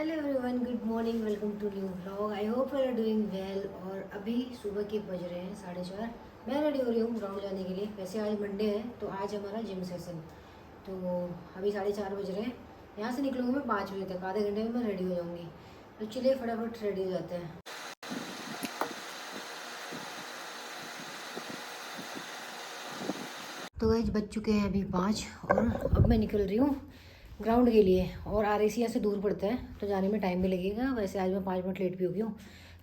Hello everyone, good morning, welcome to new vlog. I hope you are doing well. और अभी सुबह के बज रहे हैं 4:30। मैं रेडी हो रही हूँ ग्राउंड जाने के लिए। वैसे आज मंडे है तो आज हमारा जिम सेशन। तो अभी 4:30 बज रहे हैं। यहाँ से निकलूँगी मैं 5 बजे तक। आधे घंटे में मैं रेडी हो जाऊँगी। तो चलिए फटाफट रेडी हो जाते हैं। तो गाइस बज चुके हैं अभी 5 और अब मैं निकल रही हूँ ग्राउंड के लिए। और RAC यहाँ से दूर पड़ता है तो जाने में टाइम भी लगेगा। वैसे आज मैं 5 मिनट लेट भी हो गई हूँ।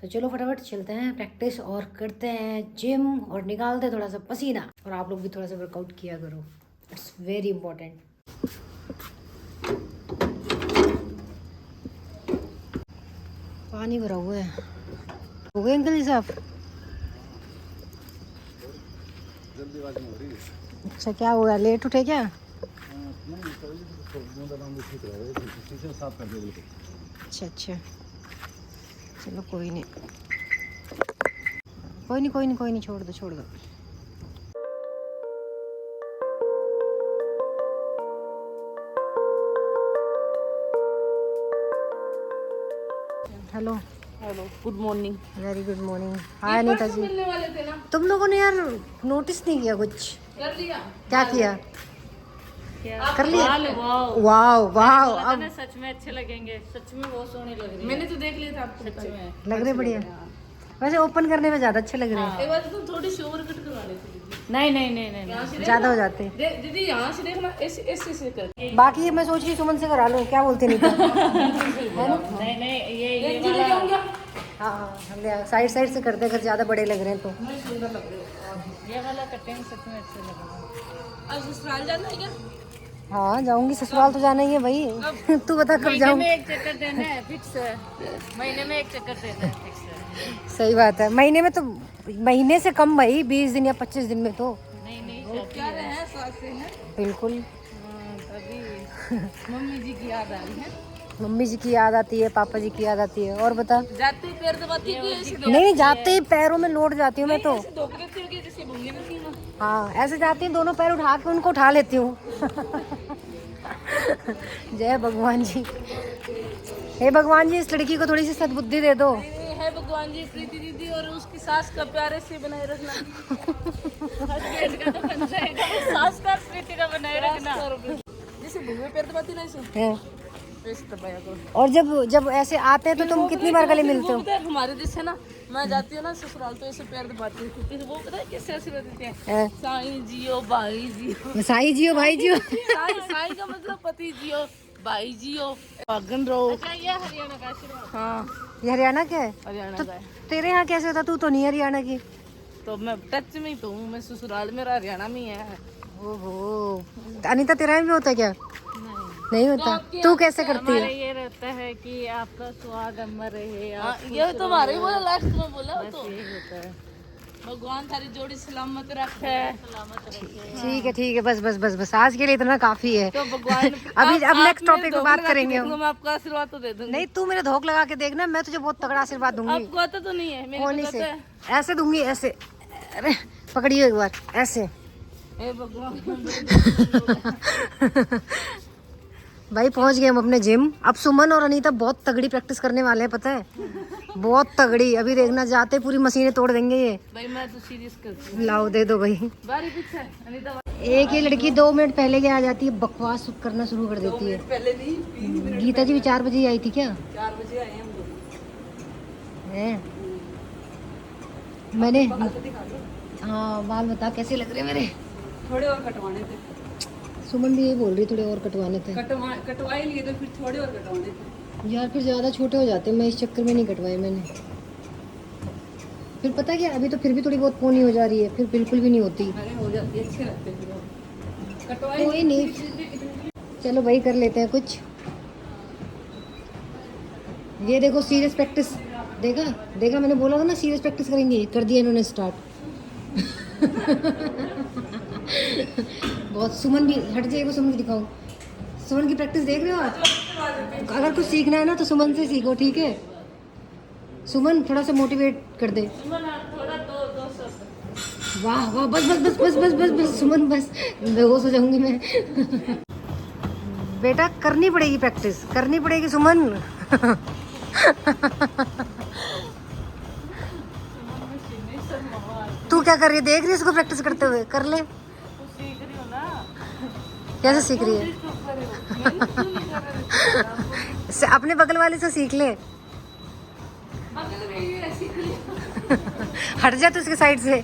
तो चलो फटाफट चलते हैं प्रैक्टिस और करते हैं जिम और निकालते हैं थोड़ा सा पसीना। और आप लोग भी थोड़ा सा वर्कआउट किया करो, इट्स वेरी इंपॉर्टेंट। पानी भरा हुआ है। हो गए अंकल जी साहब? जल्दीबाजी में हो रही है। अच्छा, क्या हुआ, लेट उठे क्या? साफ कर दे। अच्छा, चलो कोई नहीं, कोई नहीं, छोड़ दो। Hello, good morning. Very good morning. Hi Anita ji. मिलने वाले थे ना, तुम लोगों ने यार नोटिस नहीं किया कुछ? कर लिया। क्या किया? कर लिया? वाओ, वाह अब ना सच में अच्छे लगेंगे, सच में बहुत सोने लग रहे हैं। मैंने तो देख लिया था आपको। सच में लग रहे बढ़िया। वैसे ओपन करने में ज्यादा अच्छे लग रहे हैं। एक बार तो थोड़ी सी ओवर कट करवा लेते दीदी। नहीं यहाँ से ज्यादा हो जाते हैं। दीदी यहाँ से देखना, ऐसे ऐसे ऐसे कर। बाकी मैं सोच रही सुमन से करा लूं, क्या बोलते नहीं? नहीं ये जी लेके आऊंगा। हाँ, हम साइड से करते हैं अगर ज्यादा बड़े लग रहे हैं तो। मैं सुंदर लग रही हूँ। ये वाला कटिंग सच में अच्छे लग रहा है। आज ससुराल जाना है क्या? हाँ जाऊंगी, ससुराल तो जाना ही है भाई। तू बता कब महीने जाऊँ? में एक चक्कर देना है फिक्स है। महीने में एक चक्कर देना है फिक्स है। सही बात है। महीने में तो, महीने से कम भाई, 20 दिन या 25 दिन में तो। नहीं क्या रहे हैं, साथ से हैं। बिल्कुल। तभी मम्मी जी की याद आ रही है। मम्मी जी की याद आती है, पापा जी की याद आती है। और बता? जाते ही पैर दबाती है कि ऐसे नहीं, जाते ही पैरों में लौट जाती हूँ मैं तो। धोख देती होगी जैसे भूंगी नहीं ना। हाँ, ऐसे जाती हूँ, दोनों पैर उठा के उनको उठा लेती हूँ। जय भगवान जी। हे भगवान जी, इस लड़की को थोड़ी सी सद्बुद्धि दे दो। नहीं है भगवान जी, प्रीति दीदी और उसकी सास का प्यारे से बनाए रखना। हस्बैंड का तो बन जाएगा, सास का प्रीति का बनाए रखना। जैसे भूमि पैर दबाती ना ऐसे हैं। वैसे दबाया करो। और जब ऐसे आते हैं तो तुम कितनी बार गले मिलते हो? वो पता है हमारे जैसे ना, मैं जाती हूँ ना ससुराल तो ऐसे पैर दबाती हूँ। फिर वो पता है कैसे आशीर्वाद देते हैं, हैं? साईं जियो भाई जियो। साई जियो भाई जियो। साईं का मतलब पति जियो, भाई जियो, भागन रहो। अच्छा, ये हरियाणा का आशीर्वाद। हाँ, ये हरियाणा का है? हरियाणा तो का है। तेरे यहाँ कैसे होता? तू तो नहीं हरियाणा की। तो मैं टच में ही तो हूँ, मैं ससुराल मेरा हरियाणा में ही है। ओहो, अनीता तेरा में भी होता है क्या? नहीं होता। तू कैसे करती हमारे है? ये रहता है कि आपका स्वाद अमर रहे। हाँ, ये तो हमारे ही बोला, लास्ट में बोला वो तो। यही होता है। भगवान थारी जोड़ी सलामत रखे। सलामत रखे। ठीक है, बस आज के लिए इतना काफी है। तो भगवान अब नेक्स्ट टॉपिक पे बात करेंगे हम। मैं आपका आशीर्वाद तो दे दूंगी। नहीं, तू मेरे धोख लगा के देखना, मैं तुझे बहुत तगड़ा आशीर्वाद दूंगी। आपको आता तो नहीं है, मेरे को होनी पता से है। ऐसे दूंगी, ऐसे। अरे पकड़ियो एक बार, ऐसे। हे भगवान। भाई पहुंच गए हम अपने जिम। अब सुमन और अनीता बहुत तगड़ी प्रैक्टिस करने वाले हैं, पता है? बहुत तगड़ी। अभी देखना, जाते पूरी मशीनें तोड़ देंगे ये। भाई मैं तो सीरियस करती हूँ। लाओ, दे दो भाई। बारी पीछे अनीता। एक ये लड़की 2 मिनट पहले के आ जाती है, बकवास करना शुरू कर देती है। पहले नहीं, 20 मिनट। गीता जी भी 4 बजे ही आई थी क्या? 4 बजे आए हम लोग। है मैंने। बाल तो दिखा दो। हाँ, बाल बता कैसे लग रहे मेरे? थोड़े और कटवाने थे। सुमन भी यही बोल रही, थोड़े और कटवाने थे। कटवाए लिए तो फिर थोड़े और कटवाने थे। यार फिर ज़्यादा छोटे हो जाते हैं, मैं इस चक्कर में नहीं कटवाए मैंने। फिर पता क्या, अभी तो फिर भी थोड़ी बहुत पोनी हो जा रही है, फिर बिल्कुल भी नहीं होती। अरे हो जाती है, अच्छे लगते हैं फिर वो। कटवाए कोई नहीं, चलो भाई कर लेते हैं कुछ। ये देखो, सीरियस प्रैक्टिस। देखा मैंने बोला था ना, सीरियस प्रैक्टिस करेंगे। कर दिया इन्होंने स्टार्ट। बहुत। सुमन भी हट जाएगा, सुमन की दिखाओ। सुमन की प्रैक्टिस देख रहे हो आप? अगर कुछ सीखना है ना तो सुमन से सीखो, ठीक है? सुमन थोड़ा सा मोटिवेट कर दे। थोड़ा दो शब्द। वाह, बस सुमन, बस बेहोश हो जाऊंगी मैं। बेटा करनी पड़ेगी प्रैक्टिस, करनी पड़ेगी सुमन। तू क्या कर रही है? देख रही है इसको प्रैक्टिस करते हुए? कर ले। सीख रही हो ना। कैसे सीख रही है? अपने बगल वाले से सीख ले। हट जा तू उसके साइड से।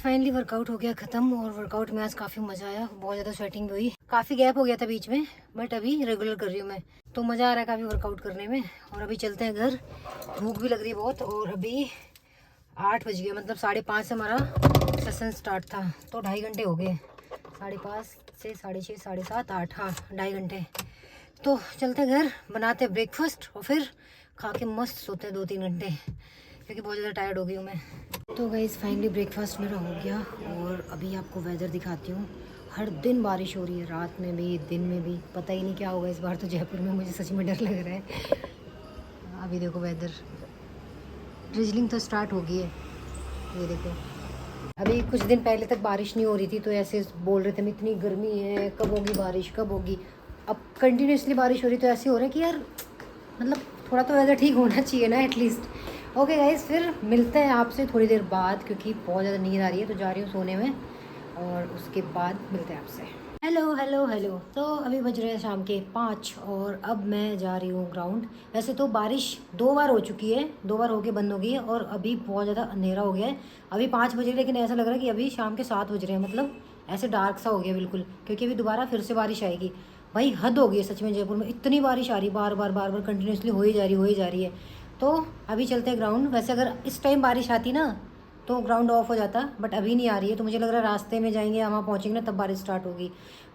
फाइनली वर्कआउट हो गया ख़त्म और वर्कआउट में आज काफ़ी मज़ा आया, बहुत ज़्यादा स्वेटिंग भी हुई। काफ़ी गैप हो गया था बीच में, बट अभी रेगुलर कर रही हूँ मैं, तो मज़ा आ रहा है काफ़ी वर्कआउट करने में। और अभी चलते हैं घर, भूख भी लग रही है बहुत। और अभी 8 बज गए, मतलब 5:30 से हमारा सेशन स्टार्ट था, तो 2.5 घंटे हो गए। 5:30 से 6:30, 7:30, 8, हाँ 2.5 घंटे। तो चलते हैं घर, बनाते हैं ब्रेकफास्ट और फिर खा के मस्त सोते हैं 2-3 घंटे, क्योंकि बहुत ज़्यादा टायर्ड हो गई हूँ मैं। तो गाइस फाइनली ब्रेकफास्ट मेरा हो गया और अभी आपको वेदर दिखाती हूँ। हर दिन बारिश हो रही है, रात में भी दिन में भी, पता ही नहीं क्या होगा इस बार तो जयपुर में, मुझे सच में डर लग रहा है। अभी देखो वेदर, ड्रिजलिंग तो स्टार्ट हो गई है, ये देखो। अभी कुछ दिन पहले तक बारिश नहीं हो रही थी, तो ऐसे बोल रहे थे इतनी गर्मी है, कब होगी बारिश, कब होगी। अब कंटिन्यूसली बारिश हो रही, तो ऐसे हो रहा है कि यार मतलब थोड़ा तो वेदर ठीक होना चाहिए ना एटलीस्ट। ओके गाइस, फिर मिलते हैं आपसे थोड़ी देर बाद, क्योंकि बहुत ज़्यादा नींद आ रही है, तो जा रही हूँ सोने में, और उसके बाद मिलते हैं आपसे। Hello hello hello. तो अभी बज रहे हैं शाम के 5 और अब मैं जा रही हूँ ग्राउंड। वैसे तो बारिश 2 बार हो चुकी है, 2 बार होके बंद हो गई है, और अभी बहुत ज़्यादा अंधेरा हो गया है। अभी 5 बजे, लेकिन ऐसा लग रहा है कि अभी शाम के 7 बज रहे हैं, मतलब ऐसे डार्क सा हो गया बिल्कुल, क्योंकि अभी दोबारा फिर से बारिश आएगी। भाई हद हो गई है सच में, जयपुर में इतनी बारिश आ रही, बार बार कंटिन्यूसली हो ही जा रही है। तो अभी चलते हैं ग्राउंड। वैसे अगर इस टाइम बारिश आती ना तो ग्राउंड ऑफ हो जाता, बट अभी नहीं आ रही है, तो मुझे लग रहा है रास्ते में जाएंगे, वहाँ पहुँचेंगे ना तब बारिश स्टार्ट होगी,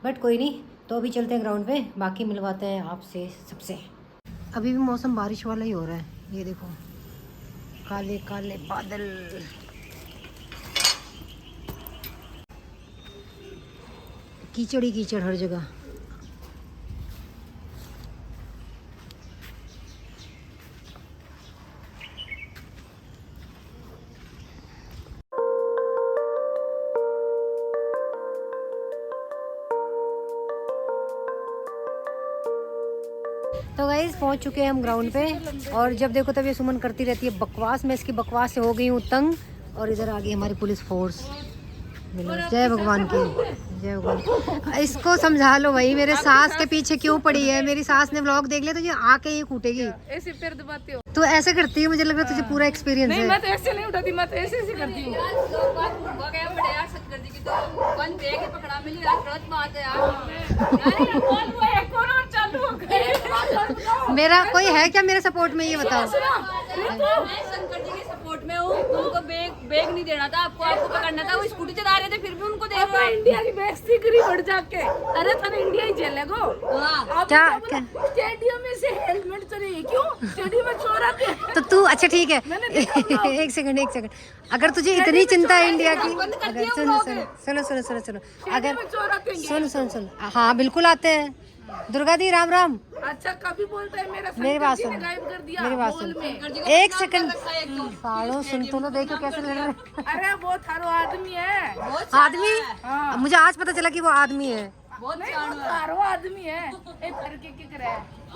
बट कोई नहीं। तो अभी चलते हैं ग्राउंड पे, बाकी मिलवाते हैं आपसे सबसे। अभी भी मौसम बारिश वाला ही हो रहा है, ये देखो काले काले बादल। कीचड़ ही कीचड़ हर जगह। तो गाइस पहुंच चुके हैं हम ग्राउंड पे, और जब देखो तब ये सुमन करती रहती है बकवास। मैं इसकी बकवास से हो गई हूँ तंग, और इधर आ गई हमारी पुलिस फोर्स। जय भगवान की, जय भगवान। इसको समझा लो भाई, मेरे सास के पीछे क्यों पड़ी है। मेरी सास ने व्लॉग देख लिया तो ये आके ही कूटेगी। ऐसे पैर दबाते हो तो ऐसे करती है, मुझे लग रहा है तुझे पूरा एक्सपीरियंस है। मैं तो ऐसे नहीं उठाती, मैं तो ऐसे करती हूँ। मेरा कोई है क्या मेरे सपोर्ट में, ये बताओ। मैं शंकर जी के सपोर्ट में हूँ। उनको बैग नहीं देना था, आपको पकड़ना था। वो स्कूटी चला रहे थे, फिर भी उनको दे रहे हो। इंडिया की बेइज्जती करी बढ़ जाके। अरे थाने इंडिया ही जेल है गो। क्या स्टेडियम में से हेलमेट चले, क्यों स्टेडियम में चोर आते हैं? तो तू अच्छा ठीक है, एक सेकंड। अगर तुझे इतनी चिंता है इंडिया की, अगर सुनो, अगर सुन, हाँ बिल्कुल आते हैं। दुर्गा दी राम राम। अच्छा कभी बोलता है मेरी बात सुन, गायब कर दिया मेरी बात सुन, एक सेकंड। सालों सुन तो लो, देखो कैसे लड़ रहे हैं। अरे वो थारो आदमी है। आदमी? अब मुझे आज पता चला कि वो आदमी है। थारो आदमी है।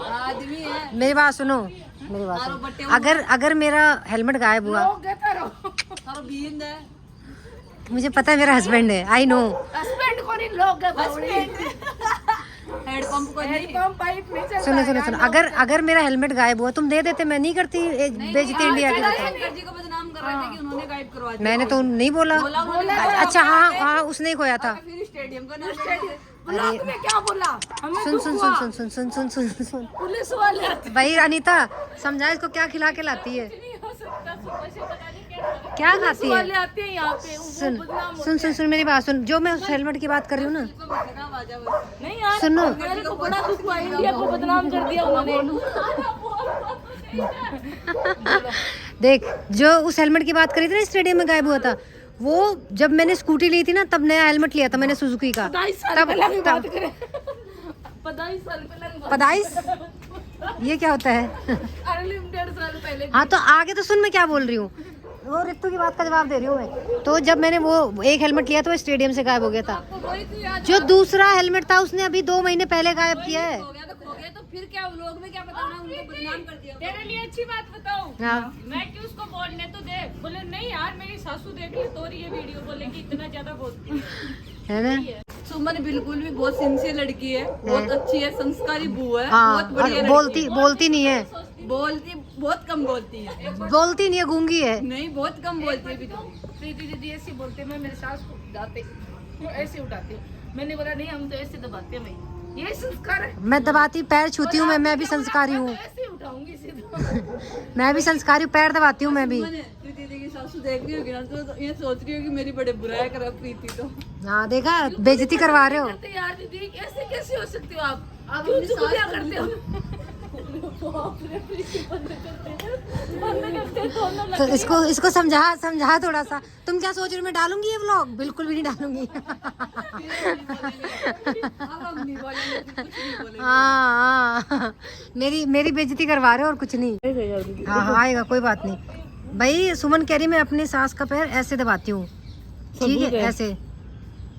आदमी है। मेरी बात सुनो, मेरी बात सुनो। अगर मेरा हेलमेट गायब हुआ, मुझे पता है मेरा हस्बैंड है, आई नो। हस्बैंड को नहीं, लोग हेडपंप पाइप नहीं चलता। सुनो, अगर मेरा हेलमेट गायब हुआ तुम दे देते, मैं नहीं करती बेइज्जती इंडिया की। शंकर जी को बदनाम कर रहे थे कि उन्होंने गायब करवा दिया। मैंने तो नहीं बोला। अच्छा हाँ हाँ उसने ही खोया था। फिर स्टेडियम का नाम ब्लॉग में क्या बोला हमें सुन सुन सुन सुन सुन सुन सुन सुन सुन सुन पुलिस वाले आते भाई अनीता समझा इसको क्या खिला के लाती है, नहीं हो सकता, सुबह से पता नहीं क्या क्या खाती है। वाले आते हैं यहाँ पे, वो सुन बदनाम सुन सुन सुन मेरी बात सुन, जो मैं उस हेलमेट की बात कर रही हूँ ना, नहीं यार सुनो मेरे को बड़ा दुख हुआ, इंडिया को बदनाम कर दिया उन्होंने। देख, जो उस हेलमेट की बात करी थी ना स्टेडियम में गायब हुआ था, वो जब मैंने स्कूटी ली थी ना तब नया हेलमेट लिया था मैंने सुजुकी का। 22 साल पहले की बात करें, 22 साल पहले, पदाइस ये क्या होता है? अनलिमिटेड साल पहले। हाँ तो आगे तो सुन मैं क्या बोल रही हूँ, वो रितु की बात का जवाब दे रही हूँ मैं। तो जब मैंने वो एक हेलमेट लिया था वो स्टेडियम से गायब हो गया था। वही तो याद जो दूसरा हेलमेट था उसने अभी 2 महीने पहले गायब किया है। हो गया तो खो गया, तो फिर क्या लोग में क्या बताना, उनको बदनाम कर दिया। तेरे लिए अच्छी बात बताऊं, हाँ मैं क्यों उसको बोलने तो दे, बोले नहीं यार मेरी सासू देख ली तो ये वीडियो, बोले कि इतना ज्यादा बोलती है ना। सुमन बिल्कुल भी बहुत सिंसियर लड़की है, बहुत अच्छी है, संस्कारी बू है, हाँ बहुत बढ़िया और लड़की बोलती नहीं है, है। बोलती बहुत कम बोलती है, बोलती नहीं है, गूंगी है। नहीं बहुत कम बोलती है भी तो। प्रीति दीदी ऐसे बोलते, मैं मेरे सास को उठाते ऐसे उठाती हूँ, मैंने बोला नहीं हम तो ऐसे दबाते हैं भाई, ये संस्कार है। मैं दबाती पैर छूती हूँ, मैं भी संस्कारी हूँ, ऐसे उठाऊंगी सीधा। मैं भी संस्कारी हूँ, पैर दबाती हूँ मैं भी। मैंने प्रीति दीदी की सासू देख रही होगी ना तो ये सोच रही होगी मेरी बड़े बुराई करा प्रीति तो। हाँ देखा, बेइज्जती करवा रहे हो। करते यार दीदी ऐसे कैसे हो सकते हो आप क्यों चुगलियां करते हो? तो इसको समझा थोड़ा सा। तुम क्या सोच रहे हो मैं डालूंगी ये व्लॉग? बिल्कुल भी नहीं डालूंगी। अब हम नहीं बोलेंगे, कुछ नहीं बोलेंगे। हाँ मेरी बेइज्जती करवा रहे हो और कुछ नहीं। हाँ हाँ आएगा, कोई बात नहीं भाई। सुमन कह रही मैं अपनी सास का पैर ऐसे दबाती हूँ, ठीक है,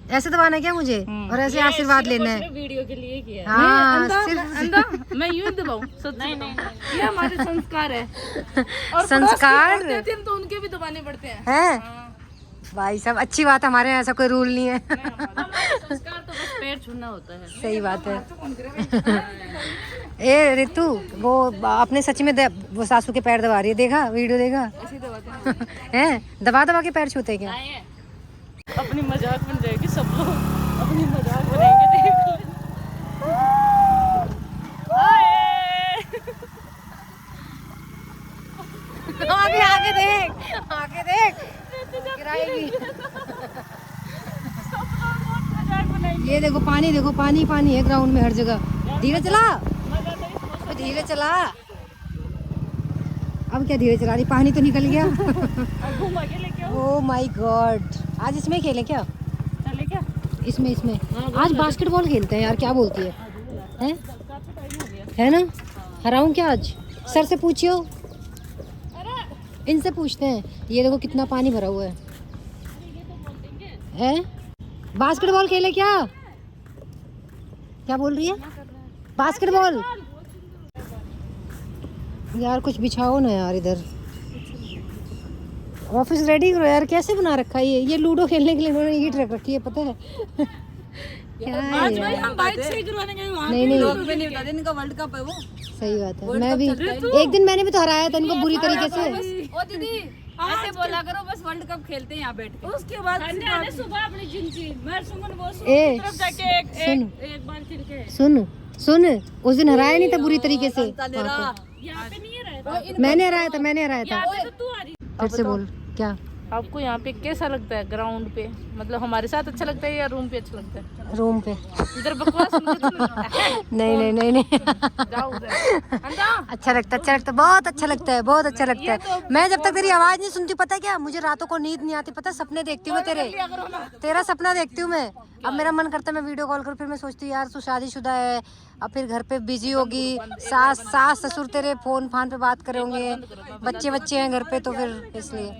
ऐसे दबाना है क्या मुझे, और ऐसे आशीर्वाद लेना है वीडियो के लिए किया। हाँ सिर्फ मैं यूं दबाऊं? नहीं नहीं, ये हमारे संस्कार है। और संस्कार तो उनके भी दबाने पड़ते हैं। है भाई साहब, अच्छी बात है, हमारे यहाँ ऐसा कोई रूल नहीं है। संस्कार तो बस पैर छूना होता है। सही बात है। ए रितु, वो अपने सच में वो सासू के पैर दबा रही है, देखा वीडियो देखा? ऐसे दबाते हैं दबा दबा के पैर छूते क्या? हैं। अपनी मजाक बन जाएगी, सब लोग अपनी मजाक बनाएंगे, देख ले। आगे देख गिराएगी। ये देखो पानी है ग्राउंड में हर जगह। धीरे चला। अब क्या धीरे चला रही, पानी तो निकल गया। घुमा के लेके आओ। ओह माय गॉड, आज इसमें खेलें क्या? चले क्या? इसमें आज बास्केटबॉल खेलते हैं यार, क्या बोलती है? हैं? है ना, हराऊं क्या आज? सर से पूछियो, इनसे पूछते हैं। ये देखो कितना पानी भरा हुआ है। हैं? बास्केटबॉल खेले क्या? क्या बोल रही है? बास्केटबॉल यार, कुछ बिछाओ ना यार इधर। ऑफिस रेडी करो यार, कैसे बना रखा है ये लूडो खेलने के लिए इन्होंने हीट रख रखी है, पता है? क्या है आज भाई यार? हम बाइक से ही करवाने गए वहाँ। नहीं लोग भी नहीं बताते, इनका वर्ल्ड कप है वो। सही बात है। मैं भी एक दिन मैंने भी तो हराया था इनको बुरी तरीके से। ओ दीदी ऐसे बोला करो, बस वर्ल्ड कप खेलते हैं यहाँ बैठ के। उसके बाद सुबह अपनी जिंदगी मैं सुमन वो ए, तरफ जाके सुन। एक बार फिर के सुन उस दिन हराया नहीं था बुरी तरीके से। यहाँ पे नहीं रहता। मैंने हराया था। यहाँ पे तो तू आ रही। फिर से बोल क्या? आपको यहाँ पे कैसा लगता है ग्राउंड पे? मतलब हमारे साथ अच्छा लगता है या रूम पे अच्छा लगता है? रूम पे। इधर बकवास नहीं जाओ उधर। अच्छा लगता, बहुत अच्छा लगता है। मैं जब तक तेरी आवाज नहीं सुनती, पता है क्या, मुझे रातों को नींद नहीं आती, पता है? सपने देखती हूँ मैं तेरा सपना देखती हूँ मैं। अब मेरा मन करता है मैं वीडियो कॉल करूँ, फिर मैं सोचती हूँ यार तू शादीशुदा है, अब फिर घर पे बिजी होगी, सास ससुर तेरे फोन पे बात करेंगे, बच्चे हैं घर पे, तो फिर इसलिए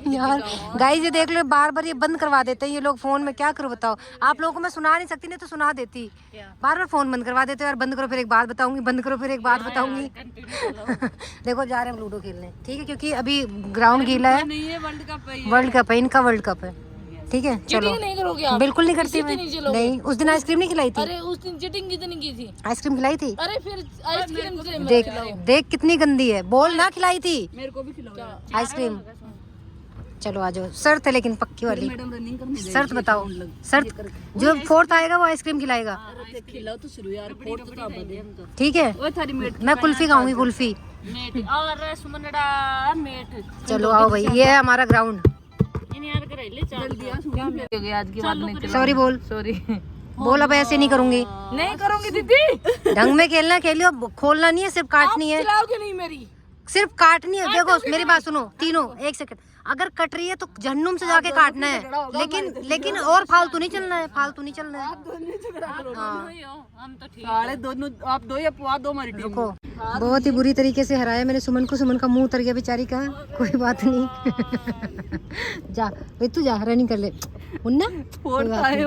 यार गाइस ये देख लो, बार ये बंद करवा देते हैं ये लोग फोन में। क्या करूँ बताओ? आप लोगों को मैं सुना नहीं सकती, नहीं तो सुना देती। बार फोन बंद करवा देते हो यार। बंद करो फिर एक बात बताऊंगी, देखो जा रहे हैं लूडो खेलने, ठीक है? क्योंकि अभी ग्राउंड गीला है। नहीं है वर्ल्ड कप है, वर्ल्ड कप है इनका, वर्ल्ड कप है। ठीक है चलो। चीटिंग नहीं करोगे आप? बिल्कुल नहीं करती किसी मैं। दिन नहीं चलोगे? नहीं, उस दिन आइसक्रीम नहीं खिलाई थी। अरे उस दिन चीटिंग कितनी की थी? आइसक्रीम खिलाई थी। अरे फिर आइसक्रीम से मत देख खिलाओ। देख कितनी गंदी है, बोल ना खिलाई थी मेरे को भी खिलाओ। आइसक्रीम। चलो आ जाओ, शर्त है लेकिन पक्की वाली। मैडम रनिंग करने शर्त बताओ, शर्त जो फोर्थ आएगा वो आइसक्रीम खिलाएगा, खिलाओ तो शुरू यार, फोर्थ तो आप बदे हम तो। ठीक है। ओए थारी मेट मैं कुल्फी खाऊंगी, कुल्फी। मेट और सुमनड़ा मेट। चलो आओ भाई, ये है हमारा ग्राउंड। इन यार करे ले चाल दिया हो गया आज की बात नहीं। सॉरी बोल, सॉरी बोल अब ऐसे नहीं करूंगी। नहीं करूंगी दीदी। ढंग में खेलना खेलियो, खोलना नहीं है, सिर्फ काटनी है, खिलाओगे नहीं मेरी? सिर्फ काटनी है। देखो मेरी बात सुनो तीनों, एक सेकंड। अगर कट रही है तो जहन्नुम से जाके काटना है, लेकिन और फालतू नहीं चलना है, फालतू नहीं चलना है। हाँ हम तो ठीक साढ़े दोनों आप दो या पुआ दो हमारी टीम। रुको, बहुत ही बुरी तरीके से हराया मैंने सुमन को। सुमन का मुंह उतर गया बेचारी का, कोई बात नहीं। जा रितु जा, रनिंग कर ले। मुन्ना कोई बात नहीं।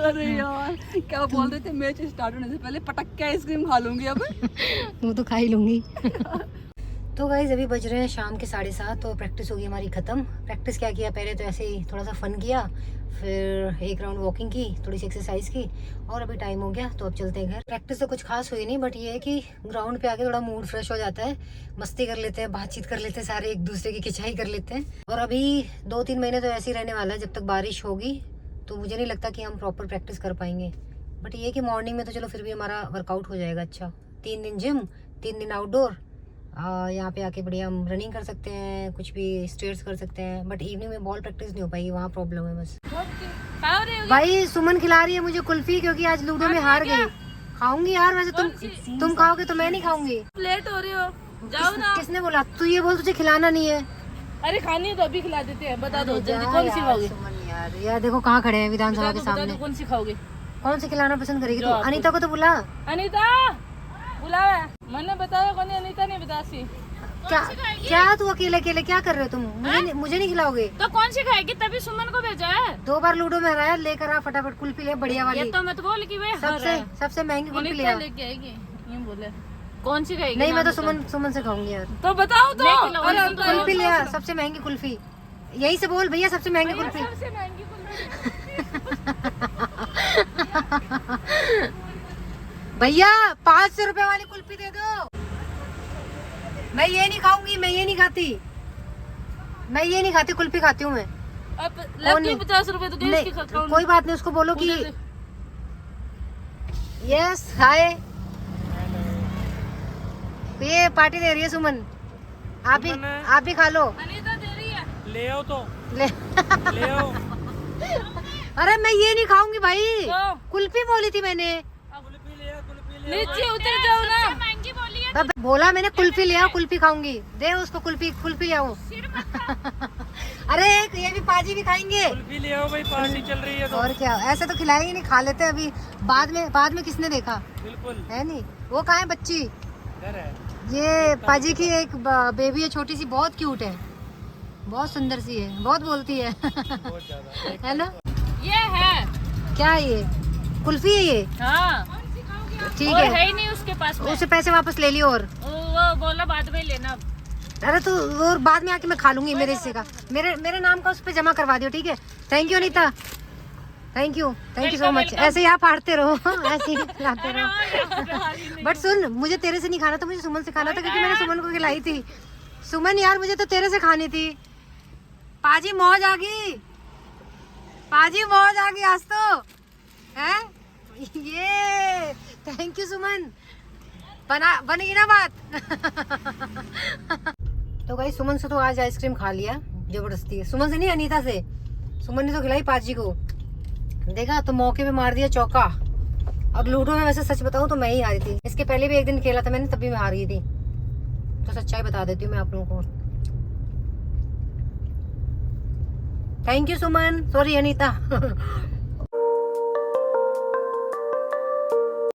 अरे यार क्या बोल रहे थे, मैच स्टार्ट होने से पहले पटक के आइसक्रीम खा लूंगी अब। वो तो खा ही लूंगी। तो गाइस अभी बज रहे हैं शाम के 7:30। तो प्रैक्टिस होगी हमारी ख़त्म। प्रैक्टिस क्या किया, पहले तो ऐसे ही थोड़ा सा फन किया, फिर एक राउंड वॉकिंग की, थोड़ी सी एक्सरसाइज की, और अभी टाइम हो गया तो अब चलते हैं घर। प्रैक्टिस तो कुछ खास हुई नहीं, बट ये है कि ग्राउंड पे आके थोड़ा मूड फ्रेश हो जाता है, मस्ती कर लेते हैं, बातचीत कर लेते हैं, सारे एक दूसरे की खिंचाई कर लेते हैं। और अभी 2-3 महीने तो ऐसे ही रहने वाला है, जब तक बारिश होगी तो मुझे नहीं लगता कि हम प्रॉपर प्रैक्टिस कर पाएंगे। बट ये कि मॉर्निंग में तो चलो फिर भी हमारा वर्कआउट हो जाएगा अच्छा। 3 दिन जिम, 3 दिन आउटडोर। यहाँ पे आके बढ़िया हम रनिंग कर सकते हैं, कुछ भी स्टेयर्स कर सकते हैं। बट इवनिंग में बॉल प्रैक्टिस नहीं हो पाएगी, वहाँ प्रॉब्लम है बस। भाई सुमन खिला रही है मुझे कुल्फी, क्योंकि आज लूडो में हार गई। खाऊंगी यार, वैसे तुम खाओगे तो मैं नहीं खाऊंगी। लेट हो रहे हो, जाओ ना। किसने बोला? तू ये बोल तुझे खिलाना नहीं है। अरे खानी है तो अभी खिला देते हैं। बता दो जल्दी, कौन सी खाओगे? सुमन यार, यार देखो कहाँ खड़े हैं विधानसभा के बता सामने। दो कौन सी खाओगे? कौन सी खिलाना पसंद करेगी तू? जो आपको- अनीता को तो बुला। अनीता बुलावा, मैंने बताया कौन है? अनीता ने बताया सी। क्या क्या तू अकेले अकेले क्या कर रहे हो तुम? मुझे नहीं खिलाओगे? तो कौन सी खाएगी? तभी सुमन को भेजा है। 2 बार लूडो में हराया, लेकर आ फटाफट कुल्फी ले, बढ़िया ये वाली, तो मत बोल कि वे सबसे महंगी कुल्फी ले अनीता आ। लेके आएगी, ये बोले। कौन सी खाएगी? नहीं मैं तो सुमन से खाऊंगी यार। तो बताओ तो। नहीं खिलाओ, अरे नहीं हम तो कुल्फी ले आ, सबसे महंगी कुल्फी। यही से बोल भैया, सबसे महंगी कुल्फी। सबसे महंगी भैया 500 रुपए वाली कुल्फी दे दो। मैं ये नहीं खाऊंगी, मैं ये नहीं खाती, मैं ये नहीं खाती, कुल्फी खाती हूँ मैं। अब लग 50 रुपए तो गैस की नहीं, खाऊं। कोई बात नहीं, उसको बोलो कि यस हाय। ये पार्टी दे रही है सुमन, आप भी खा लो। अनीता दे रही है। ले आओ तो ले ले आओ। अरे मैं ये नहीं खाऊंगी भाई, तो? कुल्फी बोली थी मैंने। कुल्फी ले आओ, कुल्फी ले नीचे उतर जाओ ना। महंगी बोली है। तब बोला मैंने कुल्फी ले आओ, कुल्फी खाऊंगी। दे उसको कुल्फी, कुल्फी ले आओ। अरे ये भी पाजी भी खाएंगे। कुल्फी ले आओ भाई, पार्टी चल रही है तो। और क्या, ऐसे तो खिलाएंगे नहीं, खा लेते अभी, बाद में किसने देखा बिल्कुल है नहीं। वो कहाँ है बच्ची? इधर है। ये पाजी की एक बेबी है छोटी सी, बहुत क्यूट है, बहुत सुंदर सी है, बहुत बोलती है। बहुत ज्यादा। है ना? ये है। क्या है ये? कुल्फी है ये? हाँ ठीक और है, है ही नहीं उसके पास में। उससे पैसे वापस ले लियो। और वो बोला बाद में लेना। अरे तो और बाद में आके मैं खा लूंगी, मेरे हिस्से का, मेरे नाम का उस पे जमा करवा दियो, ठीक है? Thank you Anita, thank you so much. ऐसे ही आप हारते रहो, ऐसे ही खिलाते रहो। बट सुन, मुझे तेरे से नहीं खाना था, मुझे सुमन से खाना था, क्योंकि मैंने सुमन को खिलाई थी। सुमन यार मुझे तो तेरे से खानी थी। पाजी मौज आ गई, पाजी मौज आ गई आज तो है। ये थैंक यू सुमन, बन गई ना बात। तो भाई सुमन से तो आज आइसक्रीम खा लिया जबरदस्ती, सुमन से नहीं अनीता से। सुमन ने तो खिलाई पाजी को, देखा तो मौके पे मार दिया चौका। और लूडो में वैसे सच बताऊं तो मैं ही हारी थी, इसके पहले भी एक दिन खेला था मैंने, तब भी मैं हार गई थी। तो सच्चाई बता देती हूँ मैं आप लोगों को। Thank you Suman, sorry Anita.